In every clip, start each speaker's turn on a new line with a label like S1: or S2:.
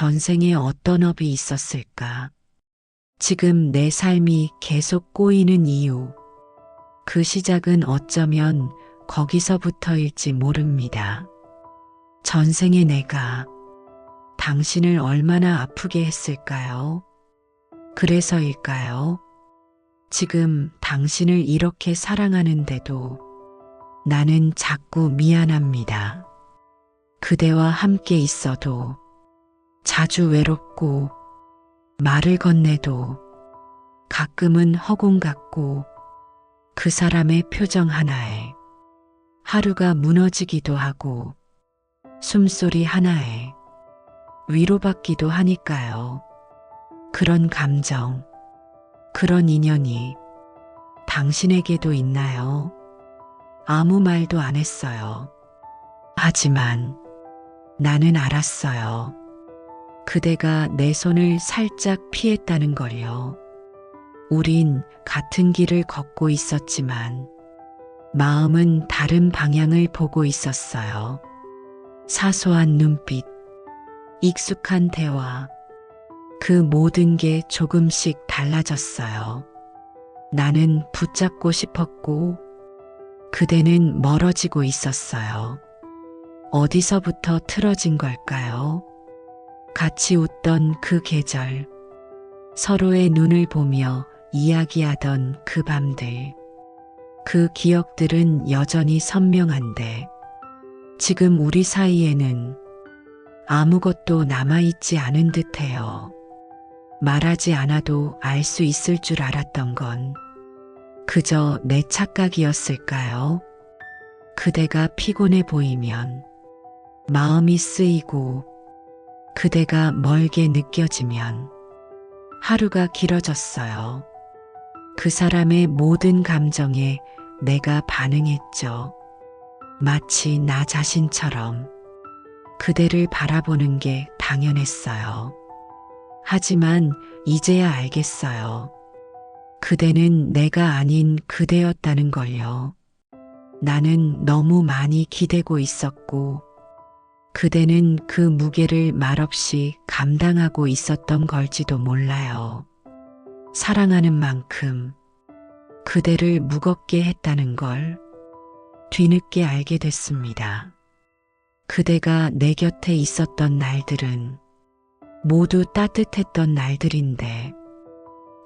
S1: 전생에 어떤 업이 있었을까? 지금 내 삶이 계속 꼬이는 이유. 그 시작은 어쩌면 거기서부터일지 모릅니다. 전생에 내가 당신을 얼마나 아프게 했을까요? 그래서일까요? 지금 당신을 이렇게 사랑하는데도 나는 자꾸 미안합니다. 그대와 함께 있어도 자주 외롭고 말을 건네도 가끔은 허공 같고 그 사람의 표정 하나에 하루가 무너지기도 하고 숨소리 하나에 위로받기도 하니까요. 그런 감정, 그런 인연이 당신에게도 있나요? 아무 말도 안 했어요. 하지만 나는 알았어요. 그대가 내 손을 살짝 피했다는 걸요. 우린 같은 길을 걷고 있었지만 마음은 다른 방향을 보고 있었어요. 사소한 눈빛, 익숙한 대화, 그 모든 게 조금씩 달라졌어요. 나는 붙잡고 싶었고 그대는 멀어지고 있었어요. 어디서부터 틀어진 걸까요? 같이 웃던 그 계절, 서로의 눈을 보며 이야기하던 그 밤들, 그 기억들은 여전히 선명한데 지금 우리 사이에는 아무것도 남아있지 않은 듯해요. 말하지 않아도 알 수 있을 줄 알았던 건 그저 내 착각이었을까요? 그대가 피곤해 보이면 마음이 쓰이고 그대가 멀게 느껴지면 하루가 길어졌어요. 그 사람의 모든 감정에 내가 반응했죠. 마치 나 자신처럼 그대를 바라보는 게 당연했어요. 하지만 이제야 알겠어요. 그대는 내가 아닌 그대였다는 걸요. 나는 너무 많이 기대고 있었고 그대는 그 무게를 말없이 감당하고 있었던 걸지도 몰라요. 사랑하는 만큼 그대를 무겁게 했다는 걸 뒤늦게 알게 됐습니다. 그대가 내 곁에 있었던 날들은 모두 따뜻했던 날들인데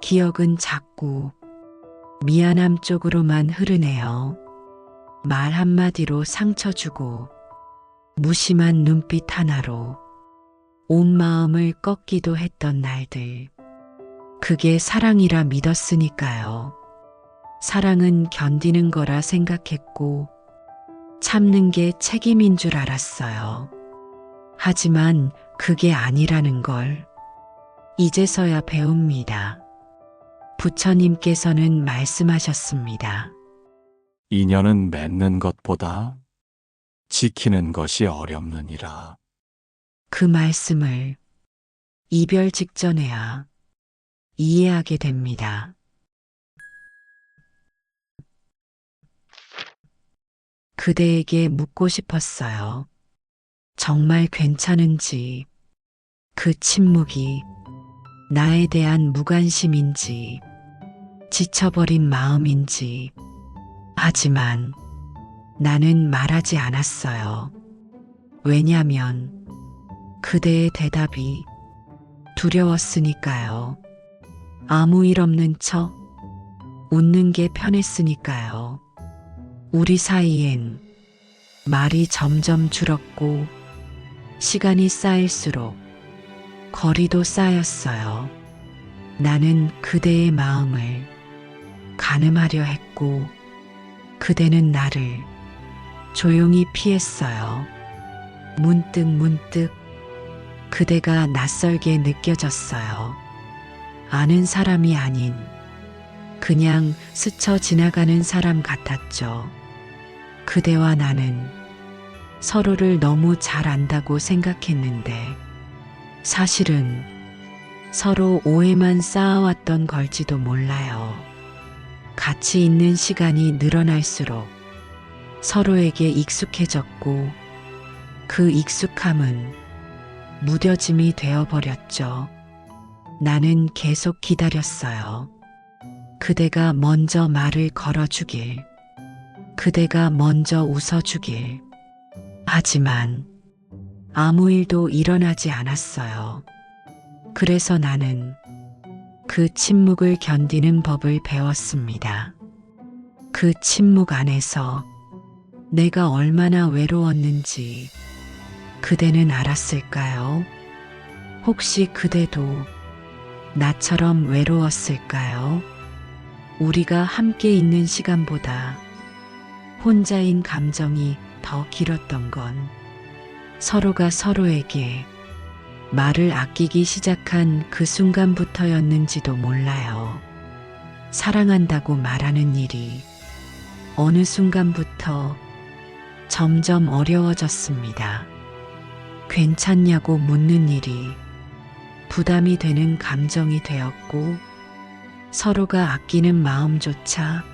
S1: 기억은 자꾸 미안함 쪽으로만 흐르네요. 말 한마디로 상처 주고 무심한 눈빛 하나로 온 마음을 꺾기도 했던 날들. 그게 사랑이라 믿었으니까요. 사랑은 견디는 거라 생각했고 참는 게 책임인 줄 알았어요. 하지만 그게 아니라는 걸 이제서야 배웁니다. 부처님께서는 말씀하셨습니다.
S2: 인연은 맺는 것보다 지키는 것이 어렵느니라.
S1: 그 말씀을 이별 직전에야 이해하게 됩니다. 그대에게 묻고 싶었어요. 정말 괜찮은지, 그 침묵이 나에 대한 무관심인지, 지쳐버린 마음인지. 하지만 나는 말하지 않았어요. 왜냐면 그대의 대답이 두려웠으니까요. 아무 일 없는 척 웃는 게 편했으니까요. 우리 사이엔 말이 점점 줄었고 시간이 쌓일수록 거리도 쌓였어요. 나는 그대의 마음을 가늠하려 했고 그대는 나를 조용히 피했어요. 문득 그대가 낯설게 느껴졌어요. 아는 사람이 아닌 그냥 스쳐 지나가는 사람 같았죠. 그대와 나는 서로를 너무 잘 안다고 생각했는데 사실은 서로 오해만 쌓아왔던 걸지도 몰라요. 같이 있는 시간이 늘어날수록 서로에게 익숙해졌고 그 익숙함은 무뎌짐이 되어버렸죠. 나는 계속 기다렸어요. 그대가 먼저 말을 걸어주길. 그대가 먼저 웃어주길. 하지만 아무 일도 일어나지 않았어요. 그래서 나는 그 침묵을 견디는 법을 배웠습니다. 그 침묵 안에서 내가 얼마나 외로웠는지 그대는 알았을까요? 혹시 그대도 나처럼 외로웠을까요? 우리가 함께 있는 시간보다 혼자인 감정이 더 길었던 건 서로가 서로에게 말을 아끼기 시작한 그 순간부터였는지도 몰라요. 사랑한다고 말하는 일이 어느 순간부터 점점 어려워졌습니다. 괜찮냐고 묻는 일이 부담이 되는 감정이 되었고, 서로가 아끼는 마음조차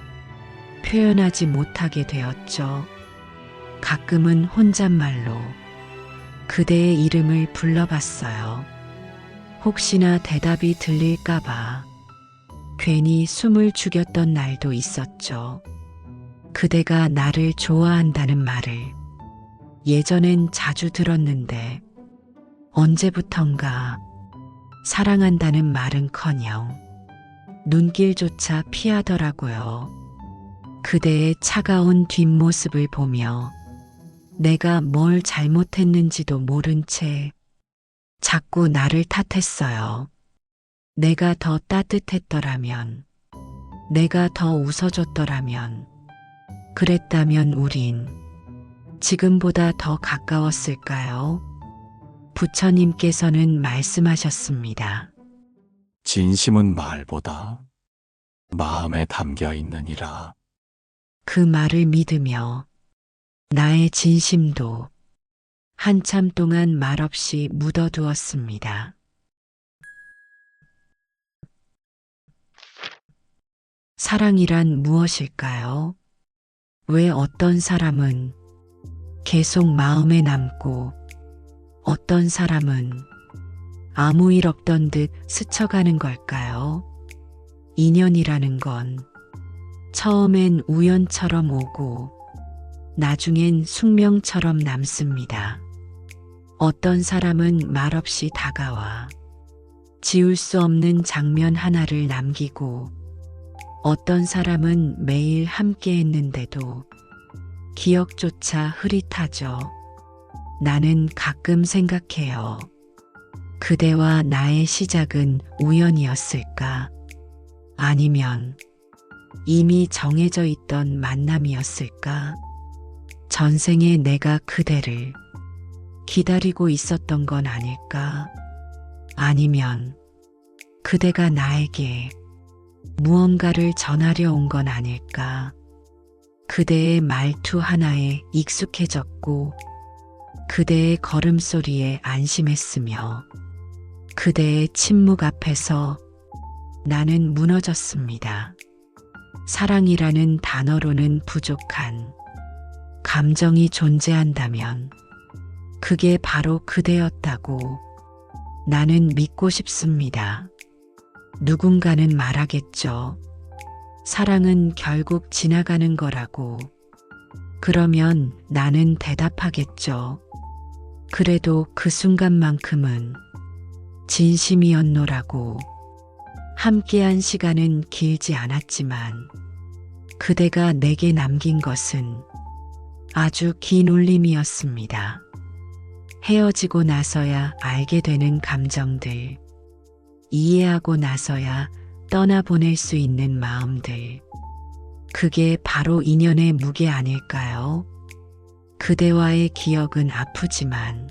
S1: 표현하지 못하게 되었죠. 가끔은 혼잣말로 그대의 이름을 불러봤어요. 혹시나 대답이 들릴까봐 괜히 숨을 죽였던 날도 있었죠. 그대가 나를 좋아한다는 말을 예전엔 자주 들었는데 언제부턴가 사랑한다는 말은커녕 눈길조차 피하더라고요. 그대의 차가운 뒷모습을 보며 내가 뭘 잘못했는지도 모른 채 자꾸 나를 탓했어요. 내가 더 따뜻했더라면, 내가 더 웃어줬더라면, 그랬다면 우린 지금보다 더 가까웠을까요? 부처님께서는 말씀하셨습니다.
S2: 진심은 말보다 마음에 담겨 있느니라.
S1: 그 말을 믿으며 나의 진심도 한참 동안 말없이 묻어두었습니다. 사랑이란 무엇일까요? 왜 어떤 사람은 계속 마음에 남고 어떤 사람은 아무 일 없던 듯 스쳐가는 걸까요? 인연이라는 건 처음엔 우연처럼 오고 나중엔 숙명처럼 남습니다. 어떤 사람은 말없이 다가와 지울 수 없는 장면 하나를 남기고, 어떤 사람은 매일 함께 했는데도 기억조차 흐릿하죠. 나는 가끔 생각해요. 그대와 나의 시작은 우연이었을까? 아니면 이미 정해져 있던 만남이었을까? 전생에 내가 그대를 기다리고 있었던 건 아닐까? 아니면 그대가 나에게 무언가를 전하려 온 건 아닐까? 그대의 말투 하나에 익숙해졌고, 그대의 걸음소리에 안심했으며, 그대의 침묵 앞에서 나는 무너졌습니다. 사랑이라는 단어로는 부족한 감정이 존재한다면 그게 바로 그대였다고 나는 믿고 싶습니다. 누군가는 말하겠죠. 사랑은 결국 지나가는 거라고. 그러면 나는 대답하겠죠. 그래도 그 순간만큼은 진심이었노라고. 함께한 시간은 길지 않았지만 그대가 내게 남긴 것은 아주 긴 울림이었습니다. 헤어지고 나서야 알게 되는 감정들, 이해하고 나서야 떠나보낼 수 있는 마음들, 그게 바로 인연의 무게 아닐까요? 그대와의 기억은 아프지만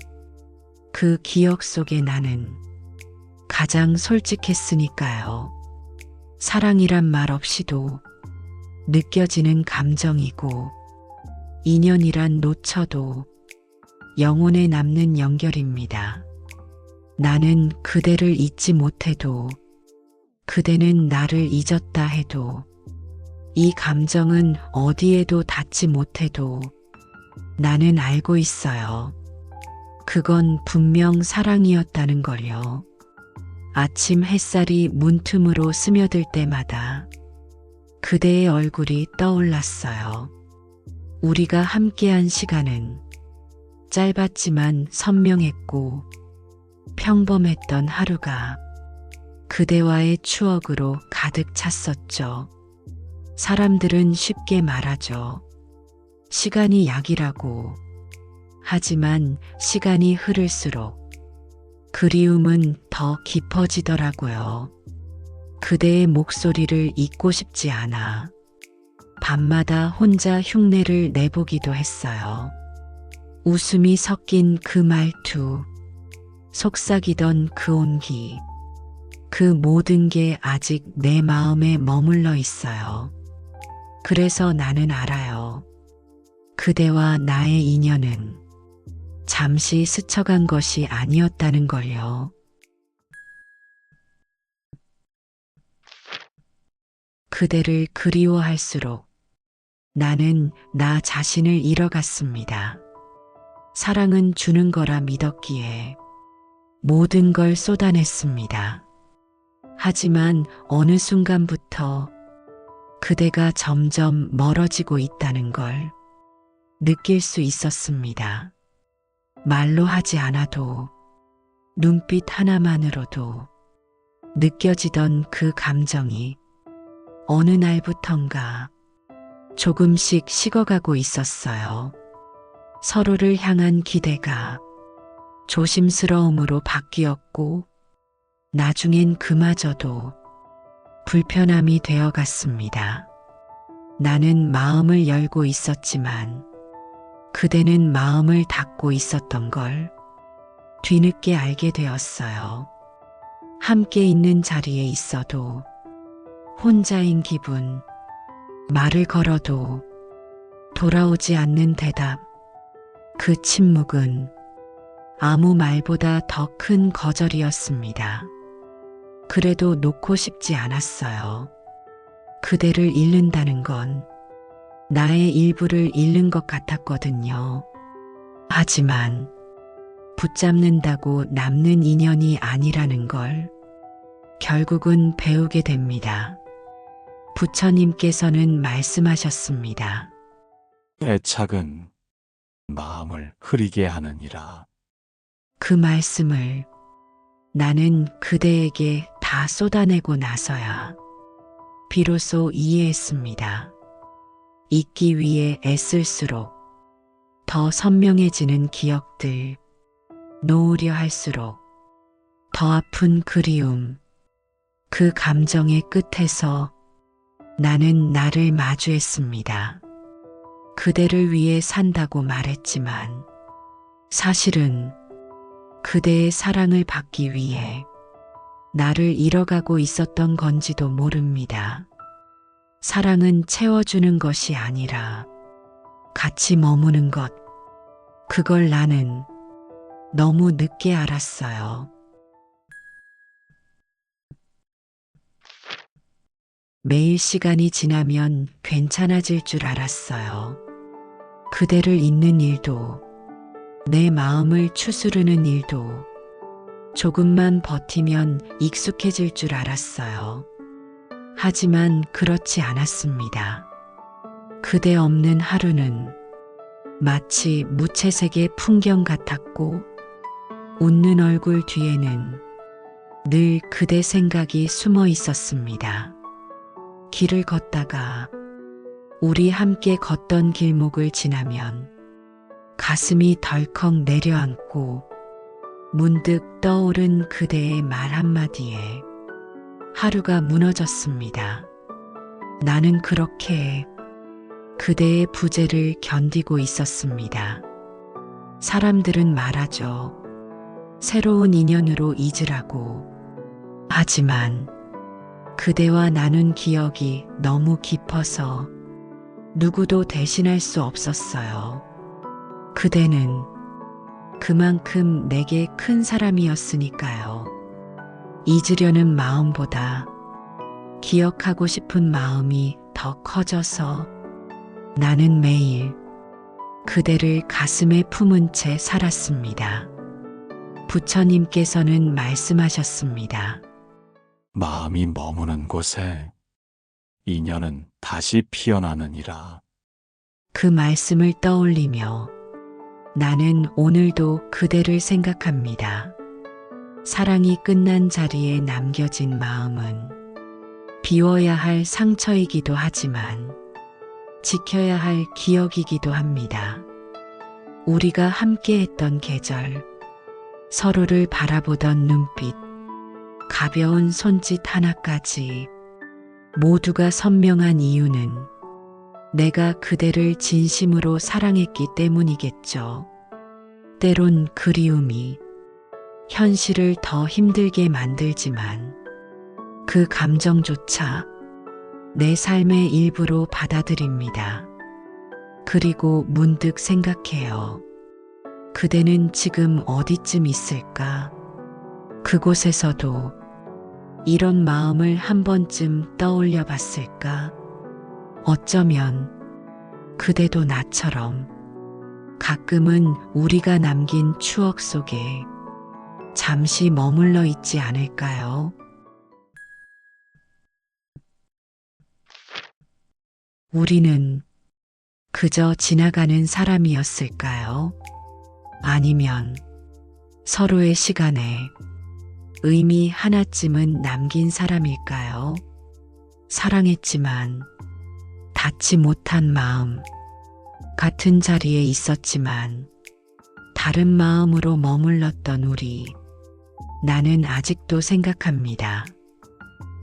S1: 그 기억 속에 나는 가장 솔직했으니까요. 사랑이란 말 없이도 느껴지는 감정이고, 인연이란 놓쳐도 영혼에 남는 연결입니다. 나는 그대를 잊지 못해도, 그대는 나를 잊었다 해도, 이 감정은 어디에도 닿지 못해도 나는 알고 있어요. 그건 분명 사랑이었다는 걸요. 아침 햇살이 문틈으로 스며들 때마다 그대의 얼굴이 떠올랐어요. 우리가 함께한 시간은 짧았지만 선명했고 평범했던 하루가 그대와의 추억으로 가득 찼었죠. 사람들은 쉽게 말하죠. 시간이 약이라고. 하지만 시간이 흐를수록 그리움은 더 깊어지더라고요. 그대의 목소리를 잊고 싶지 않아 밤마다 혼자 흉내를 내보기도 했어요. 웃음이 섞인 그 말투, 속삭이던 그 온기, 그 모든 게 아직 내 마음에 머물러 있어요. 그래서 나는 알아요. 그대와 나의 인연은 잠시 스쳐간 것이 아니었다는 걸요. 그대를 그리워할수록 나는 나 자신을 잃어갔습니다. 사랑은 주는 거라 믿었기에 모든 걸 쏟아냈습니다. 하지만 어느 순간부터 그대가 점점 멀어지고 있다는 걸 느낄 수 있었습니다. 말로 하지 않아도 눈빛 하나만으로도 느껴지던 그 감정이 어느 날부턴가 조금씩 식어가고 있었어요. 서로를 향한 기대가 조심스러움으로 바뀌었고 나중엔 그마저도 불편함이 되어갔습니다. 나는 마음을 열고 있었지만 그대는 마음을 닫고 있었던 걸 뒤늦게 알게 되었어요. 함께 있는 자리에 있어도 혼자인 기분, 말을 걸어도 돌아오지 않는 대답, 그 침묵은 아무 말보다 더 큰 거절이었습니다. 그래도 놓고 싶지 않았어요. 그대를 잃는다는 건 나의 일부를 잃는 것 같았거든요. 하지만 붙잡는다고 남는 인연이 아니라는 걸 결국은 배우게 됩니다. 부처님께서는 말씀하셨습니다.
S2: 애착은 마음을 흐리게 하느니라.
S1: 그 말씀을 나는 그대에게 다 쏟아내고 나서야 비로소 이해했습니다. 잊기 위해 애쓸수록 더 선명해지는 기억들, 놓으려 할수록 더 아픈 그리움, 그 감정의 끝에서 나는 나를 마주했습니다. 그대를 위해 산다고 말했지만 사실은 그대의 사랑을 받기 위해 나를 잃어가고 있었던 건지도 모릅니다. 사랑은 채워주는 것이 아니라 같이 머무는 것, 그걸 나는 너무 늦게 알았어요. 매일 시간이 지나면 괜찮아질 줄 알았어요. 그대를 잊는 일도, 내 마음을 추스르는 일도 조금만 버티면 익숙해질 줄 알았어요. 하지만 그렇지 않았습니다. 그대 없는 하루는 마치 무채색의 풍경 같았고 웃는 얼굴 뒤에는 늘 그대 생각이 숨어 있었습니다. 길을 걷다가 우리 함께 걷던 길목을 지나면 가슴이 덜컥 내려앉고 문득 떠오른 그대의 말 한마디에 하루가 무너졌습니다. 나는 그렇게 그대의 부재를 견디고 있었습니다. 사람들은 말하죠. 새로운 인연으로 잊으라고. 하지만 그대와 나눈 기억이 너무 깊어서 누구도 대신할 수 없었어요. 그대는 그만큼 내게 큰 사람이었으니까요. 잊으려는 마음보다 기억하고 싶은 마음이 더 커져서 나는 매일 그대를 가슴에 품은 채 살았습니다. 부처님께서는 말씀하셨습니다.
S2: 마음이 머무는 곳에 인연은 다시 피어나느니라.
S1: 그 말씀을 떠올리며 나는 오늘도 그대를 생각합니다. 사랑이 끝난 자리에 남겨진 마음은 비워야 할 상처이기도 하지만 지켜야 할 기억이기도 합니다. 우리가 함께했던 계절, 서로를 바라보던 눈빛, 가벼운 손짓 하나까지 모두가 선명한 이유는 내가 그대를 진심으로 사랑했기 때문이겠죠. 때론 그리움이 현실을 더 힘들게 만들지만 그 감정조차 내 삶의 일부로 받아들입니다. 그리고 문득 생각해요. 그대는 지금 어디쯤 있을까? 그곳에서도 이런 마음을 한 번쯤 떠올려 봤을까? 어쩌면 그대도 나처럼 가끔은 우리가 남긴 추억 속에 잠시 머물러 있지 않을까요? 우리는 그저 지나가는 사람이었을까요? 아니면 서로의 시간에 의미 하나쯤은 남긴 사람일까요? 사랑했지만 닿지 못한 마음, 같은 자리에 있었지만 다른 마음으로 머물렀던 우리. 나는 아직도 생각합니다.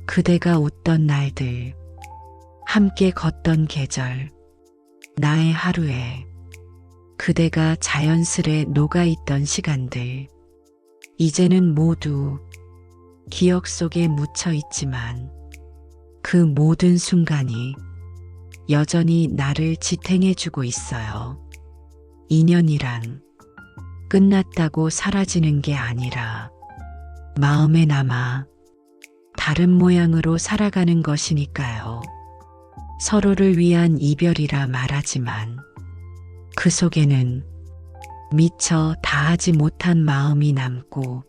S1: 그대가 웃던 날들, 함께 걷던 계절, 나의 하루에 그대가 자연스레 녹아있던 시간들. 이제는 모두 기억 속에 묻혀 있지만 그 모든 순간이 여전히 나를 지탱해주고 있어요. 인연이란 끝났다고 사라지는 게 아니라 마음에 남아 다른 모양으로 살아가는 것이니까요. 서로를 위한 이별이라 말하지만 그 속에는 미처 다하지 못한 마음이 남고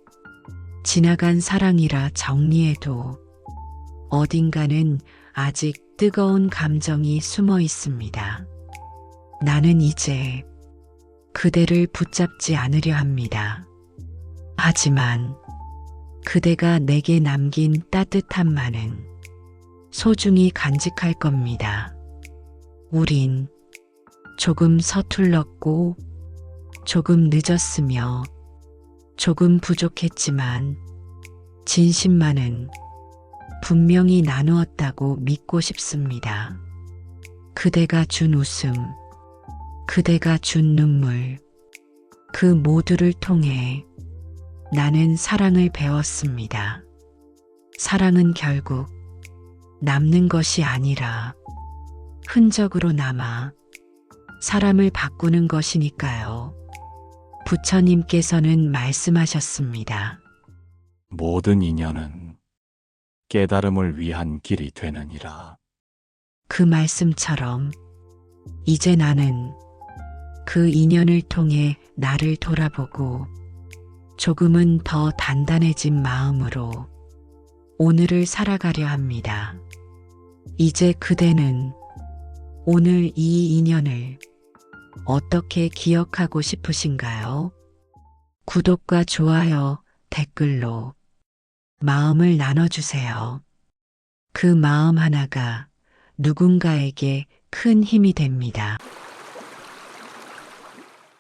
S1: 지나간 사랑이라 정리해도 어딘가는 아직 뜨거운 감정이 숨어 있습니다. 나는 이제 그대를 붙잡지 않으려 합니다. 하지만 그대가 내게 남긴 따뜻함만은 소중히 간직할 겁니다. 우린 조금 서툴렀고 조금 늦었으며 조금 부족했지만 진심만은 분명히 나누었다고 믿고 싶습니다. 그대가 준 웃음, 그대가 준 눈물, 그 모두를 통해 나는 사랑을 배웠습니다. 사랑은 결국 남는 것이 아니라 흔적으로 남아 사람을 바꾸는 것이니까요. 부처님께서는 말씀하셨습니다.
S2: 모든 인연은 깨달음을 위한 길이 되느니라.
S1: 그 말씀처럼 이제 나는 그 인연을 통해 나를 돌아보고 조금은 더 단단해진 마음으로 오늘을 살아가려 합니다. 이제 그대는 오늘 이 인연을 어떻게 기억하고 싶으신가요? 구독과 좋아요, 댓글로 마음을 나눠주세요. 그 마음 하나가 누군가에게 큰 힘이 됩니다.